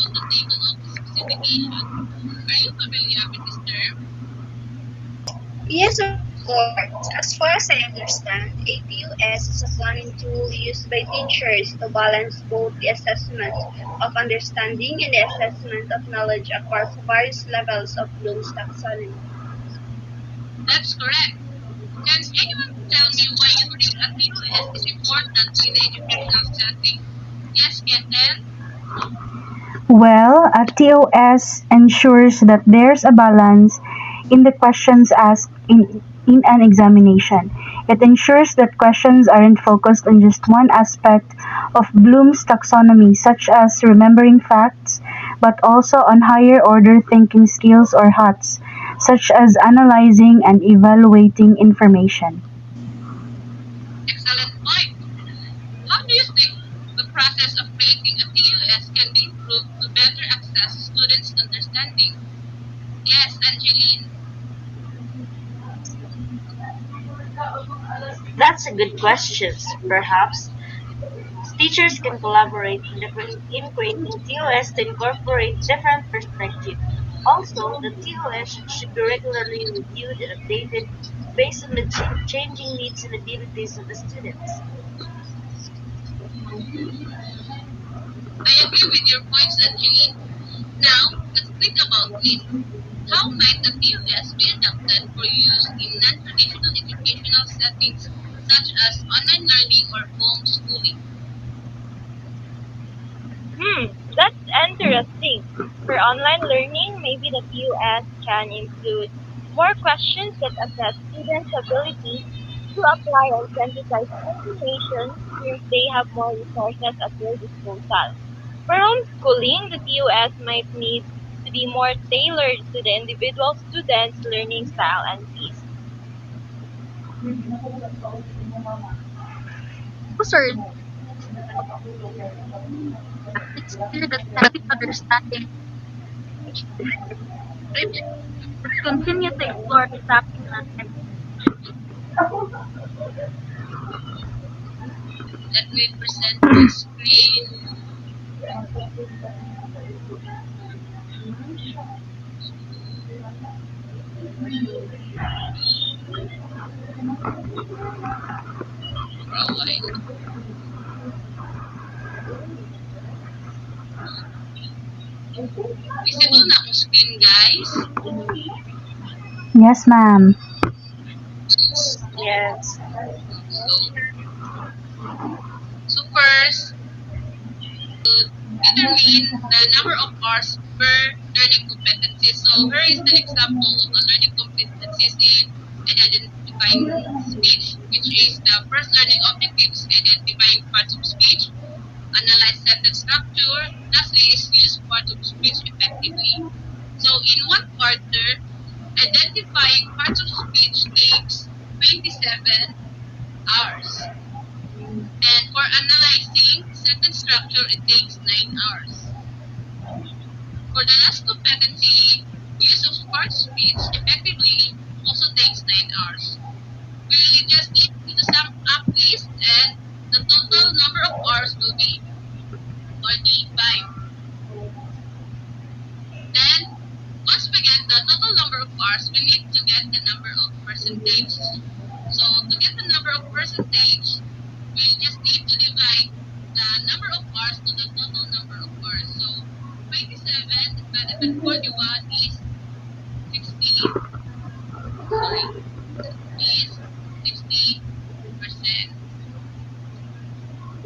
total table of specification. Are you familiar with this term? Yes, of course. As far as I understand, APUS is a planning tool used by teachers to balance both the assessment of understanding and the assessment of knowledge across various levels of Bloom's taxonomy. That's correct. Can anyone tell me why using a TOS is important in the educational setting? Yes, Keten? Well, a TOS ensures that there's a balance in the questions asked in an examination. It ensures that questions aren't focused on just one aspect of Bloom's taxonomy, such as remembering facts, but also on higher order thinking skills or HOTS, such as analyzing and evaluating information. Excellent point. How do you think the process of creating a TOS can be improved to better access students' understanding? Yes, Angeline. That's a good question. Perhaps teachers can collaborate in creating TOS to incorporate different perspectives. Also, the TOS should be regularly reviewed and updated based on the changing needs and abilities of the students. I agree with your points, Angeline. Now, let's think about this. How might a TOS be adapted for use in non-traditional educational settings such as online learning or homeschooling? That's interesting. For online learning, maybe the PUS can include more questions that assess students' ability to apply and synthesize information since they have more resources at their disposal. For homeschooling, the PUS might need to be more tailored to the individual student's learning style and pace. Those are it's clear that selective understanding which continue to explore the practical and Let me present my screen. For a while. Visible na akong screen, guys. Yes, ma'am. Yes. So, so first, to determine the number of hours per learning competency. So here is an example of the learning competencies in identifying speech, which is the first learning objectives, identifying parts of speech, analyze sentence structure, lastly is use parts of speech effectively. So in one quarter, identifying parts of speech takes 27 hours. And for analyzing sentence structure, it takes 9 hours. For the last competency, use of part speech effectively also takes 9 hours. We just need to sum up this and the total number of hours will be 45. Then, once we get the total number of hours, we need to get the number of percentage. So, to get the number of percentage, we just need to divide the number of hours to the total number of hours. So, 27 divided by 41 is 60, sorry, is 60%.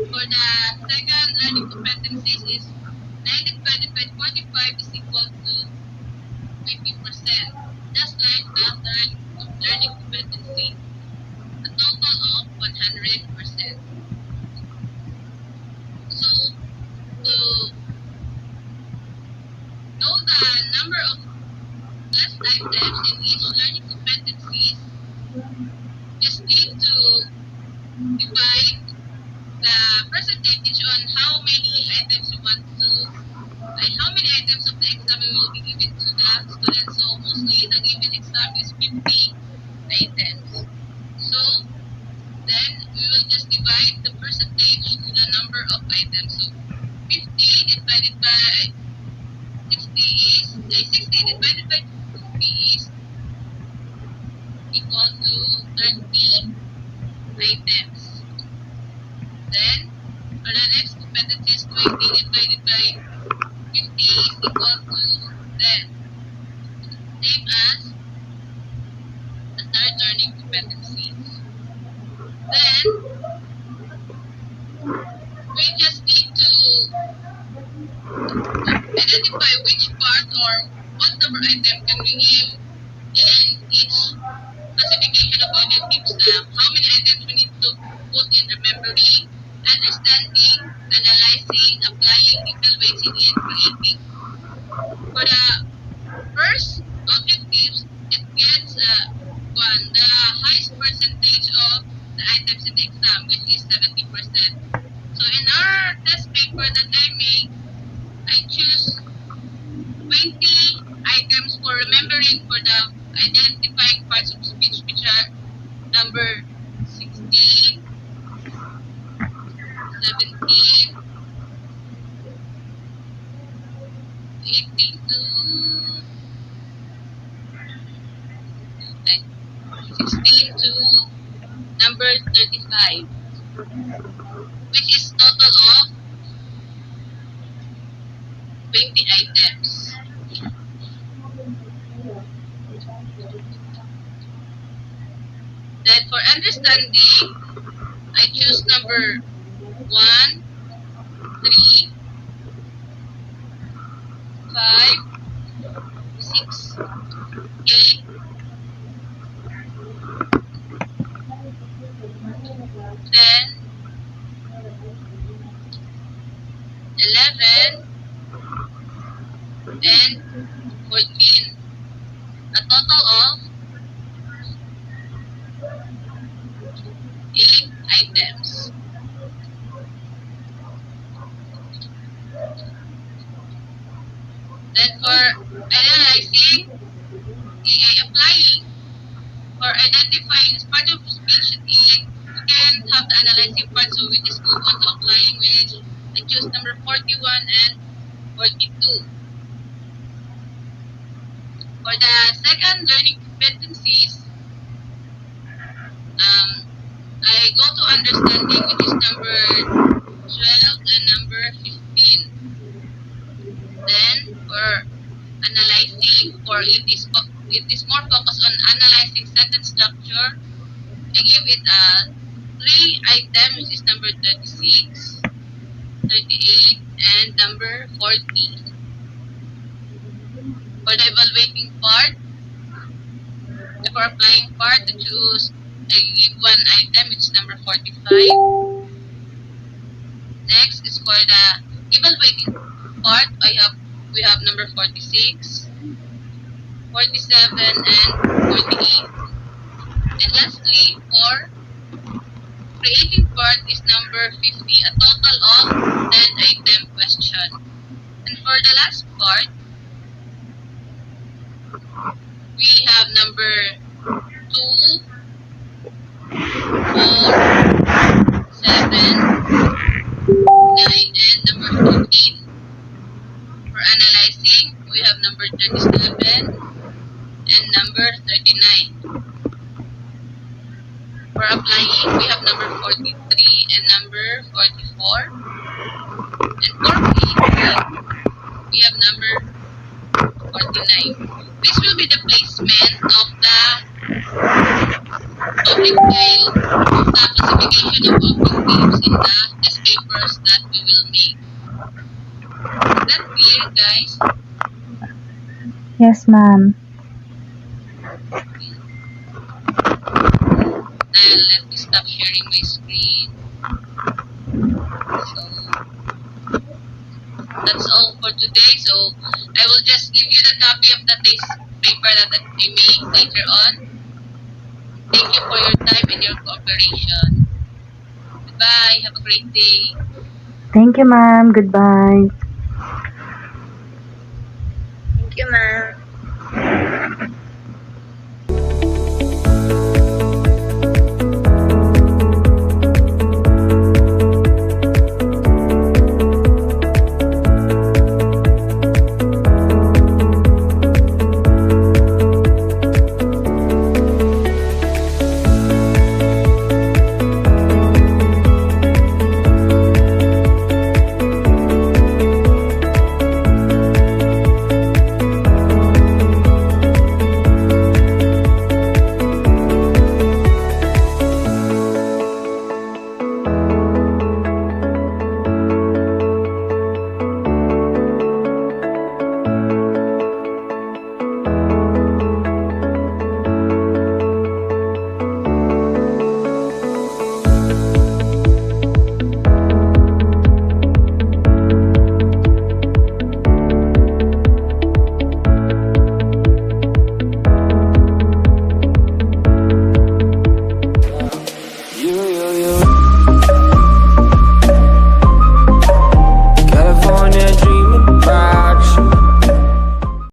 For the second learning competencies is 90 divided by 45 is equal to 20%. Just like the third learning competency, a total of 100%. So, to know the number of test items in each learning competencies, just need to divide the percentage on how many items you want to, like how many items of the exam will be given to the students. So mostly the given exam is 50 items. So then we will just divide the percentage to the number of items. So 50 divided by 60 divided by 50 is equal to 30 items. Then, for the next competencies, 20 divided by 50 is equal to 10. Same as the third learning competencies. Then, we just need to identify which part or what number item can we give in each classification of cognitive staff. How many items we need to put in remembering, understanding, analyzing, applying, evaluating, and creating. For the first objectives, it gets the highest percentage of the items in the exam, which is 70%. So in our test paper that I make, I choose 20 items for remembering for the identifying parts of speech, which are number 16, 17, 18 to 16 to number 35, which is total of 20 items. Then for understanding, I choose number 1, 3, 5, 6, 8, 10, 11, and 14. A total of 8 items. Then for analyzing, applying. For identifying as part of speech, we can have the analyzing part, so we just move on to applying, which I choose number 41 and 42. For the second learning competencies, I go to understanding, which is number 12 and number 15. Then for analyzing, it is more focused on analyzing sentence structure. I give it a 3 item, which is number 36, 38, and number 40. For the evaluating part, for applying part, I give 1 item, which is number 45. Next is for the evaluating part, we have number 46, 47, and 48. And lastly, for creating part is number 50, a total of 10 item question. And for the last part, we have number 2, 4, 7, 9, and number 14. For analyzing, we have number 37 and number 39. For applying, we have number 43 and number 44. And for creating, we have number 49. This will be the placement of the object file of the classification of objectives in the test papers that we will make. Is that clear, guys? Yes, ma'am. Now let me stop sharing my screen. So that's all for today. So I will just give you the copy of the test paper that I made later on. Thank you for your time and your cooperation. Goodbye. Have a great day. Thank you, ma'am. Goodbye. Thank you, ma'am.